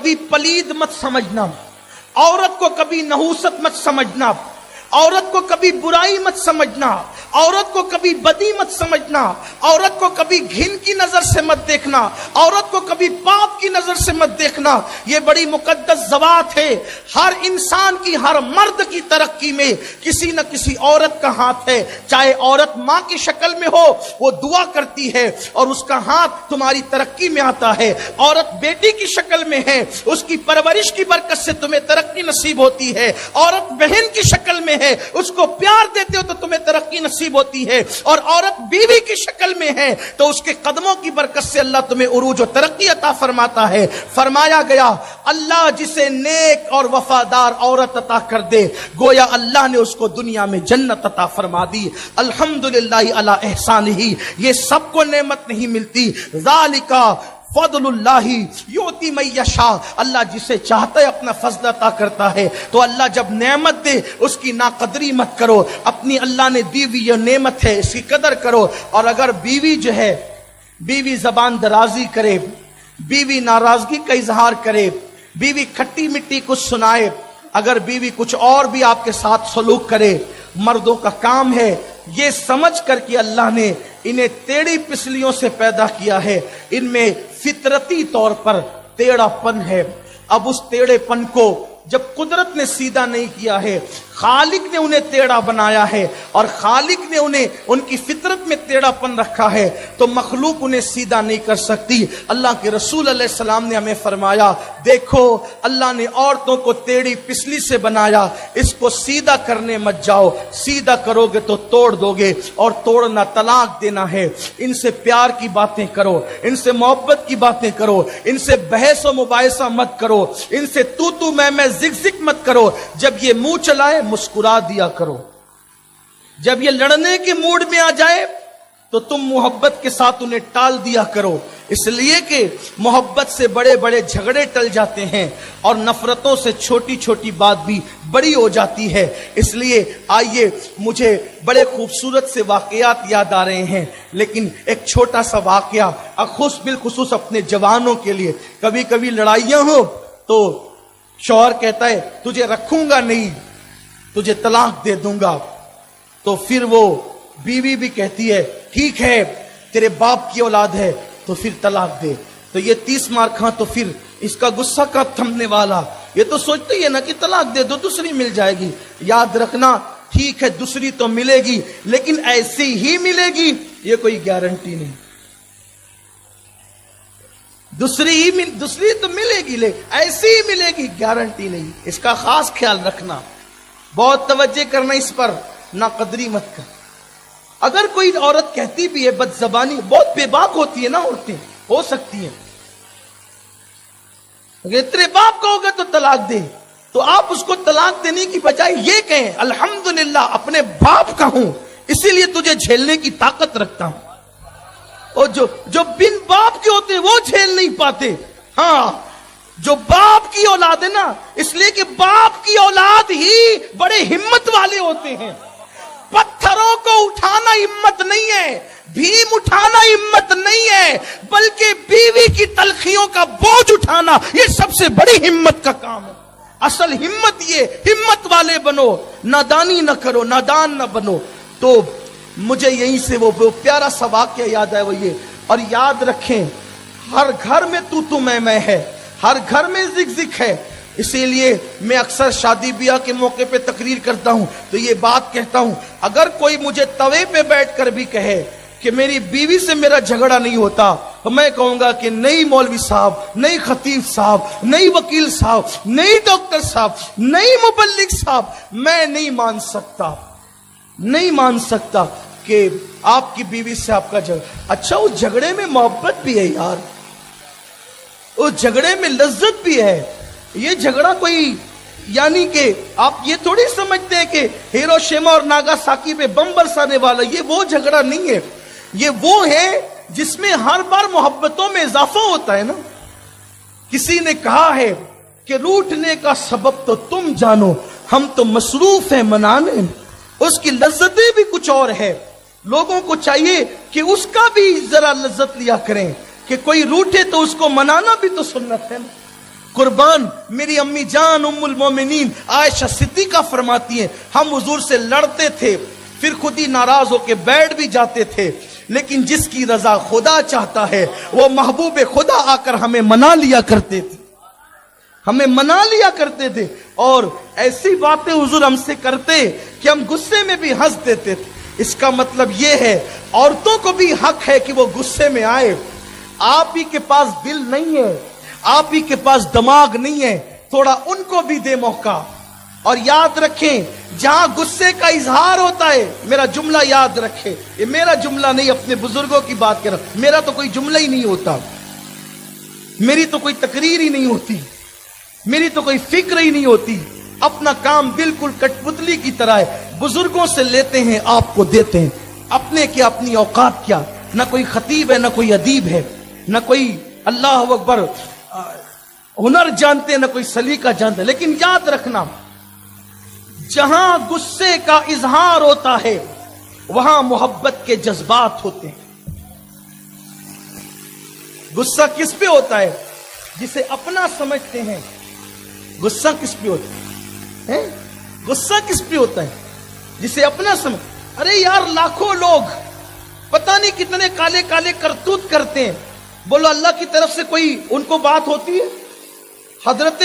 कभी पलीद मत समझना, औरत को कभी नहूसत मत समझना, औरत को कभी बुराई मत समझना, औरत को कभी बदी मत समझना, औरत को कभी घिन की नजर से मत देखना, औरत को कभी पाप की नजर से मत देखना। ये बड़ी मुकद्दस ज़वात है। हर इंसान की, हर मर्द की तरक्की में किसी न किसी औरत का हाथ है। चाहे औरत माँ की शक्ल में हो, वो दुआ करती है और उसका हाथ तुम्हारी तरक्की में आता है। औरत बेटी की शक्ल में है, उसकी परवरिश की बरकत से तुम्हें तरक्की नसीब होती है। औरत बहन की शक्ल में है, उसको प्यार देते हो तो तुम्हें तरक्की नसीब होती है। और औरत बीवी की शक्ल में है तो उसके कदमों की बरकत से अल्लाह तुम्हें उरूज और तरक्की अता फरमाता है। फरमाया गया, अल्लाह जिसे नेक और वफादार औरत अता कर दे, गोया अल्लाह ने उसको दुनिया में जन्नत अता फरमा दी। अल्हम्दुलिल्लाह अला एहसानिही, ये सबको नेमत नहीं मिलती। ज़ालिका फज़लुल्लाहि युती मन यशा, अल्लाह जिसे चाहता है अपना फज़ल अता करता है। तो अल्लाह जब नेमत दे उसकी नाकदरी मत करो। अपनी अल्लाह ने दी हुई ये नेमत है, इसकी कदर करो। और अगर बीवी जो है, बीवी जबान दराजी करे, बीवी नाराजगी का इजहार करे, बीवी खट्टी मिट्टी कुछ सुनाए, अगर बीवी कुछ और भी आपके साथ सलूक करे, मर्दों का काम है ये समझ कर कि अल्लाह ने इन्हें टेढ़ी पिसलियों से पैदा किया है, इनमें फितरती तौर पर टेढ़ापन है। अब उस टेढ़ेपन को जब कुदरत ने सीधा नहीं किया है, खालिक ने उन्हें टेढ़ा बनाया है और खालिक ने उन्हें उनकी फितरत में टेढ़ापन रखा है, तो मखलूक उन्हें सीधा नहीं कर सकती। अल्लाह के रसूल अलैहि सलाम ने हमें फरमाया, देखो अल्लाह ने औरतों को टेढ़ी पिसली से बनाया, इसको सीधा करने मत जाओ, सीधा करोगे तो तोड़ दोगे और तोड़ना तलाक देना है। इनसे प्यार की बातें करो, इनसे मोहब्बत की बातें करो, इनसे बहस व मुबाहिसा मत करो, इनसे तू मैं जिक मत करो। जब ये मुंह चलाए मुस्कुरा दिया करो, जब ये लड़ने के मूड में आ जाए तो तुम मोहब्बत के साथ उन्हें टाल दिया करो, इसलिए कि मोहब्बत से बड़े बड़े झगड़े टल जाते हैं और नफरतों से छोटी छोटी बात भी बड़ी हो जाती है। इसलिए आइए, मुझे बड़े खूबसूरत से वाकयात याद आ रहे हैं, लेकिन एक छोटा सा वाकया बिलखुसूस अपने जवानों के लिए। कभी कभी लड़ाइयां हो तो शौहर कहता है तुझे रखूंगा नहीं, तुझे तलाक दे दूंगा, तो फिर वो बीवी भी कहती है ठीक है तेरे बाप की औलाद है तो फिर तलाक दे। तो ये 30 मार खा तो फिर इसका गुस्सा कब थमने वाला। ये तो सोचती है ना कि तलाक दे दो दूसरी मिल जाएगी। याद रखना, ठीक है दूसरी तो मिलेगी, लेकिन ऐसी ही मिलेगी ये कोई गारंटी नहीं। दूसरी तो मिलेगी, ले ऐसी ही मिलेगी, गारंटी नहीं। इसका खास ख्याल रखना, बहुत तवज्जो करना इस पर, ना कदरी मत कर। अगर कोई औरत कहती भी है बदजबानी, बहुत बेबाक होती है ना औरतें, हो सकती है, अगर तेरे बाप का होगा तो तलाक दे, तो आप उसको तलाक देने की बजाय ये कहें अल्हम्दुलिल्लाह अपने बाप का हूं इसीलिए तुझे झेलने की ताकत रखता हूं। और जो बिन बाप के होते हैं वो झेल नहीं पाते। हाँ, जो बाप की औलाद है ना, इसलिए कि बाप की औलाद ही बड़े हिम्मत वाले होते हैं। पत्थरों को उठाना हिम्मत नहीं है, भीम उठाना हिम्मत नहीं है, बल्कि बीवी की तलखियों का बोझ उठाना ये सबसे बड़ी हिम्मत का काम है। असल हिम्मत ये, हिम्मत वाले बनो, नादानी न करो, नादान न बनो। तो मुझे यहीं से वो प्यारा सा वाक्य याद है, वो ये। और याद रखें, हर घर में तू मैं है, हर घर में जिक है। इसीलिए मैं अक्सर शादी ब्याह के मौके पे तकरीर करता हूं तो ये बात कहता हूं, अगर कोई मुझे तवे पे बैठकर भी कहे कि मेरी बीवी से मेरा झगड़ा नहीं होता, तो मैं कहूंगा कि नहीं मौलवी साहब, नहीं खतीब साहब, नहीं वकील साहब, नहीं डॉक्टर साहब, नहीं मुबल्लिग साहब, मैं नहीं मान सकता कि आपकी बीवी से आपका झगड़ा। अच्छा, उस झगड़े में मोहब्बत भी है यार, उस झगड़े में लज्जत भी है। ये झगड़ा कोई, यानी कि आप ये थोड़ी समझते हैं कि हिरोशिमा और नागासाकी पे बम बरसाने वाला, ये वो झगड़ा नहीं है। ये वो है जिसमें हर बार मोहब्बतों में इजाफा होता है ना। किसी ने कहा है कि रूठने का सबब तो तुम जानो, हम तो मसरूफ है मनाने, उसकी लज्जतें भी कुछ और है। लोगों को चाहिए कि उसका भी जरा लज्जत लिया करें, कि कोई रूठे तो उसको मनाना भी तो सुन्नत है ना। कुर्बान मेरी अम्मी जान उम्मुल मोमिनीन आयशा सिद्दीका फरमाती हैं, हम हुजूर से लड़ते थे, फिर खुद ही नाराज होके बैठ भी जाते थे, लेकिन जिसकी रजा खुदा चाहता है वो महबूब खुदा आकर हमें मना लिया करते थे, हमें मना लिया करते थे। और ऐसी बातें हुजूर हमसे करते कि हम गुस्से में भी हंस देते थे। इसका मतलब ये है औरतों को भी हक है कि वो गुस्से में आए। आप ही के पास दिल नहीं है, आप ही के पास दिमाग नहीं है, थोड़ा उनको भी दे मौका। और याद रखें, जहां गुस्से का इजहार होता है, मेरा जुमला याद रखे, ये मेरा जुमला नहीं, अपने बुजुर्गों की बात कर रहा हूं, मेरा तो कोई जुमला ही नहीं होता, मेरी तो कोई तकरीर ही नहीं होती, मेरी तो कोई फिक्र ही नहीं होती। अपना काम बिल्कुल कठपुतली की तरह है, बुजुर्गों से लेते हैं, आपको देते हैं। अपने क्या, अपनी औकात क्या, ना कोई खतीब है, ना कोई अदीब है, ना कोई अल्लाह अकबर हुनर जानते हैं, ना कोई सलीका जानते हैं। लेकिन याद रखना, जहां गुस्से का इजहार होता है वहां मोहब्बत के जज्बात होते हैं। गुस्सा किस पे होता है? जिसे अपना समझते हैं। गुस्सा किस पे होता है? गुस्सा किस पे होता है? जिसे अपना समझ। अरे यार, लाखों लोग पता नहीं कितने काले काले करतूत करते हैं, बोलो अल्लाह की तरफ से कोई उनको बात होती है? हजरत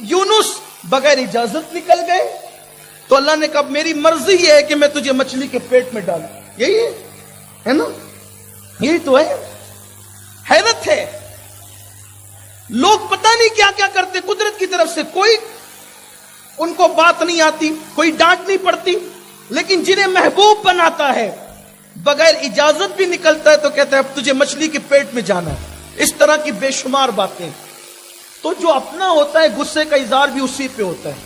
यूनुस बगैर इजाजत निकल गए, तो अल्लाह ने कहा मेरी मर्जी ये है कि मैं तुझे मछली के पेट में डालूं। यही है ना? यही तो है। हैरत है, लोग पता नहीं क्या क्या करते कुदरत की तरफ से, कोई उनको बात नहीं आती, कोई डांट नहीं पड़ती, लेकिन जिन्हें महबूब बनाता है बगैर इजाजत भी निकलता है तो कहता है अब तुझे मछली के पेट में जाना है। इस तरह की बेशुमार बातें। तो जो अपना होता है गुस्से का इजहार भी उसी पे होता है।